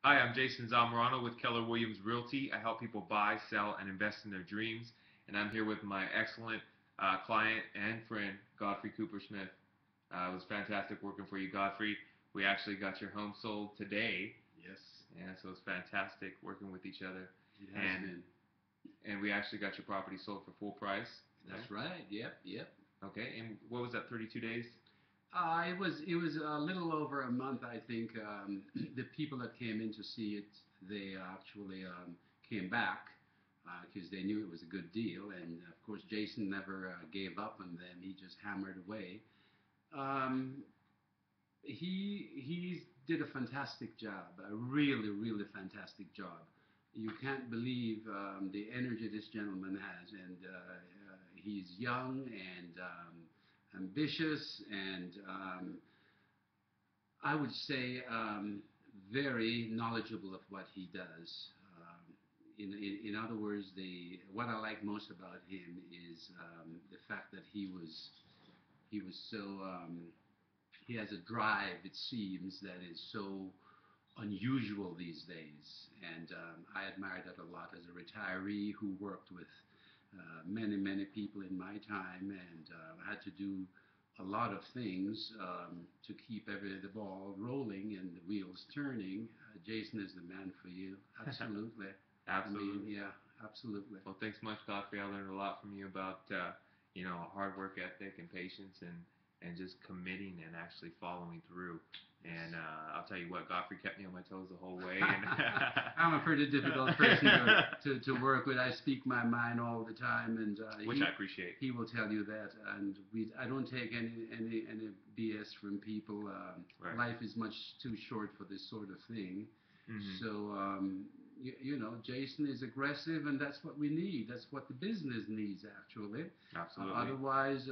Hi, I'm Jason Zamorano with Keller Williams Realty. I help people buy, sell, and invest in their dreams. And I'm here with my excellent client and friend, Godfrey Cooper Smith. It was fantastic working for you, Godfrey. We actually got your home sold today. Yes, Yeah, so it's fantastic working with each other. it has And been. and we actually got your property sold for full price. That's right. Yep, yep. Okay, and what was that, 32 days? It was a little over a month, I think. The people that came in to see it, they actually came back because they knew it was a good deal, and of course Jason never gave up on them. He just hammered away. Um, he did a fantastic job, a really really fantastic job. You can't believe the energy this gentleman has, and he's young and ambitious and I would say very knowledgeable of what he does. In other words, what I like most about him is the fact that he was so he has a drive, it seems, that is so unusual these days, and I admire that a lot as a retiree who worked with many, many people in my time, and had to do a lot of things to keep the ball rolling and the wheels turning. Jason is the man for you, absolutely. I mean, Absolutely. yeah, absolutely. Well, thanks much, Godfrey. I learned a lot from you about hard work ethic and patience and just committing and actually following through. And I'll tell you what, Godfrey kept me on my toes the whole way. And I'm a pretty difficult person to work with. I speak my mind all the time, and which I appreciate. he will tell you that. And I don't take any BS from people. Right. Life is much too short for this sort of thing. Hmm. So Jason is aggressive, and that's what we need. That's what the business needs, actually. Absolutely. Otherwise,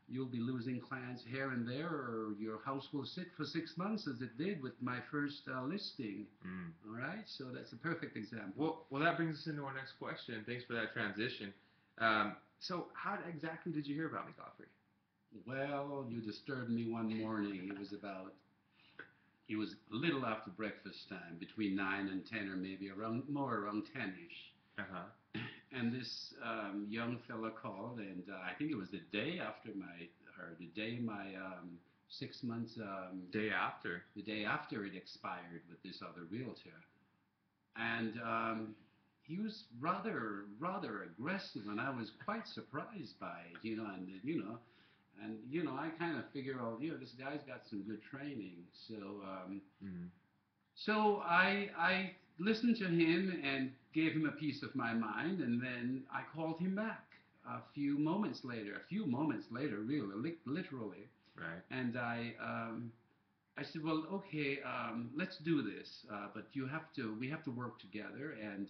you'll be losing clients here and there, or your house will sit for 6 months, as it did with my first listing. Mm. All right, so that's a perfect example. Well, that brings us into our next question. Thanks for that transition. So, how exactly did you hear about me, Godfrey? Well, you disturbed me one morning. It was a little after breakfast time, between 9 and 10, or maybe around 10ish. Uh huh. And this young fella called, and I think it was the day my 6 months, Day after. the day after it expired with this other realtor. And he was rather aggressive, and I was quite surprised by it. I kind of figure, oh, this guy's got some good training. So Mm. so I listened to him and gave him a piece of my mind, and then I called him back a few moments later, really, literally, Right. and I said, well, okay, let's do this, but we have to work together, and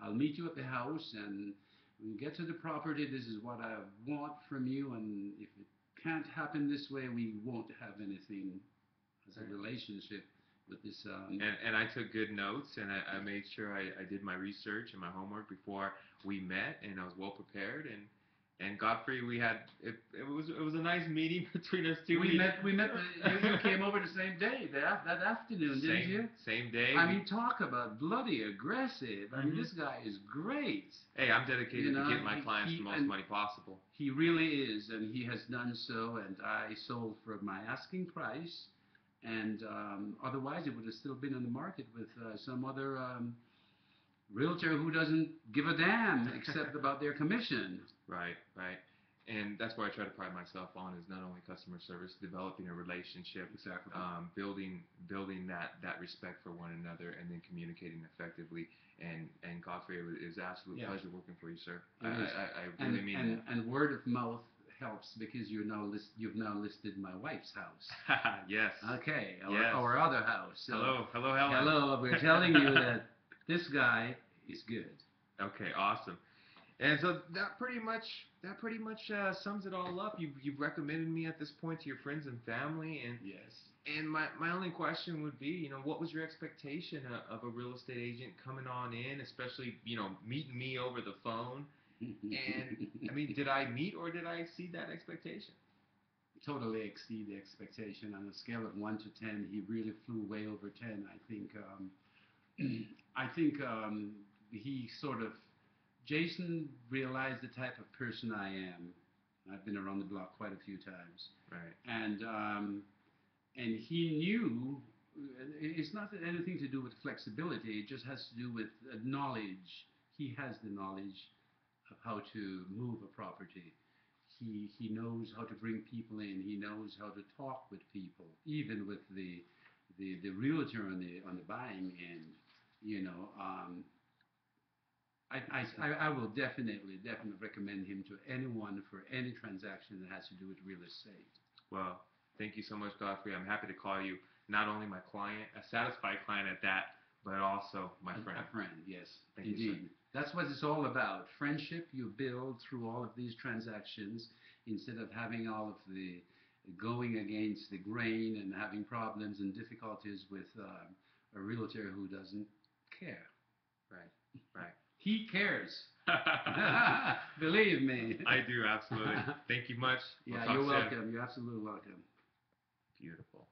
I'll meet you at the house, and when we get to the property, this is what I want from you, and if it can't happen this way, we won't have anything as a Right. relationship with this. And I took good notes, and I made sure I did my research and my homework before we met, and I was well prepared. And Godfrey, it was a nice meeting between us two. You came over the same day, that afternoon, didn't Same you? same day. I mean, talk about bloody aggressive. I mean, Mhm. this guy is great. Hey, I'm dedicated to get my He, clients the he most and money possible. he really is, and he has done so. And I sold for my asking price, and otherwise it would have still been on the market with some other realtor who doesn't give a damn except about their commission. Right, right. And that's what I try to pride myself on is not only customer service, developing a relationship, Exactly. building that respect for one another, and then communicating effectively. And Godfrey, it was an absolute Yeah, pleasure working for you, sir. I, it is. I, I really mean And word of mouth helps because you've now listed my wife's house. that. Yes, Okay, yes. our other house. So, Hello, Helen. hello, we're telling you that this guy is good. Okay, awesome. And so that pretty much sums it all up. You've recommended me at this point to your friends and family, Yes. and my only question would be, what was your expectation of a real estate agent coming on in, especially meeting me over the phone? And I mean, did I meet or did I exceed that expectation? totally exceed the expectation. On a scale of 1 to 10, he really flew way over 10. I think he sort of, Jason realized the type of person I am. I've been around the block quite a few times. Right. And he knew it's not anything to do with flexibility. It just has to do with knowledge. He has the knowledge of how to move a property. He knows how to bring people in. He knows how to talk with people, even with the realtor on the buying end. You know, I will definitely recommend him to anyone for any transaction that has to do with real estate. Well, thank you so much, Godfrey. I'm happy to call you not only my client, a satisfied client at that, but also my friend. A friend, yes, Thank indeed. you, sir. That's what it's all about. Friendship you build through all of these transactions instead of having all of the going against the grain and having problems and difficulties with a realtor who doesn't care. Right, right. He cares. Believe me. I do, absolutely. Thank you much. We'll Yeah, talk you're soon. welcome. You're absolutely welcome. Beautiful.